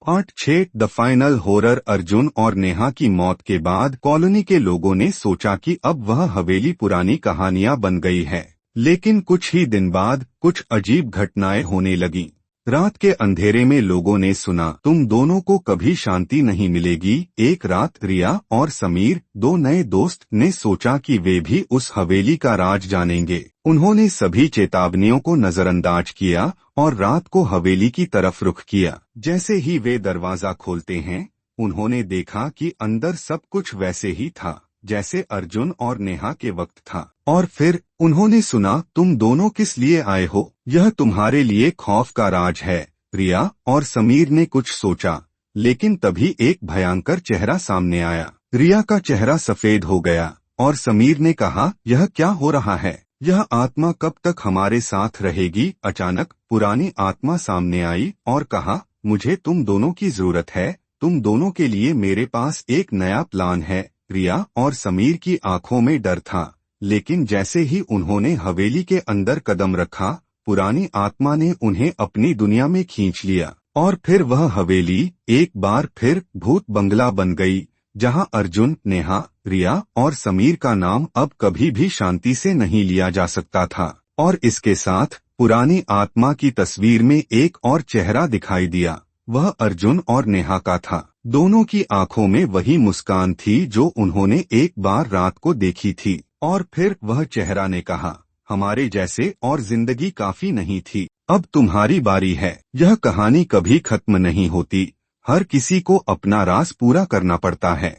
Part 6 the final horror. Arjun और नेहा की मौत के बाद कॉलोनी के लोगों ने सोचा कि अब वह हवेली पुरानी कहानियां बन गई है। लेकिन कुछ ही दिन बाद कुछ अजीब घटनाएं होने लगीं। रात के अंधेरे में लोगों ने सुना, तुम दोनों को कभी शांति नहीं मिलेगी। एक रात रिया और समीर, दो नए दोस्त, ने सोचा कि वे भी उस हवेली का राज जानेंगे। उन्होंने सभी चेतावनियों को नजरअंदाज किया और रात को हवेली की तरफ रुख किया। जैसे ही वे दरवाजा खोलते हैं, उन्होंने देखा कि अंदर सब कुछ वैसे ही था जैसे अर्जुन और नेहा के वक्त था। और फिर उन्होंने सुना, तुम दोनों किस लिए आए हो? यह तुम्हारे लिए खौफ का राज है। रिया और समीर ने कुछ सोचा, लेकिन तभी एक भयंकर चेहरा सामने आया। रिया का चेहरा सफेद हो गया और समीर ने कहा, यह क्या हो रहा है? यह आत्मा कब तक हमारे साथ रहेगी? अचानक पुरानी आत्मा सामने आई और कहा, मुझे तुम दोनों की जरूरत है। तुम दोनों के लिए मेरे पास एक नया प्लान है। रिया और समीर की आंखों में डर था, लेकिन जैसे ही उन्होंने हवेली के अंदर कदम रखा, पुरानी आत्मा ने उन्हें अपनी दुनिया में खींच लिया। और फिर वह हवेली एक बार फिर भूत बंगला बन गई, जहां अर्जुन, नेहा, रिया और समीर का नाम अब कभी भी शांति से नहीं लिया जा सकता था। और इसके साथ पुरानी आत्मा की तस्वीर में एक और चेहरा दिखाई दिया। वह अर्जुन और नेहा का था। दोनों की आंखों में वही मुस्कान थी जो उन्होंने एक बार रात को देखी थी। और फिर वह चेहरा ने कहा, हमारे जैसे और जिंदगी काफी नहीं थी, अब तुम्हारी बारी है। यह कहानी कभी खत्म नहीं होती, हर किसी को अपना राज पूरा करना पड़ता है।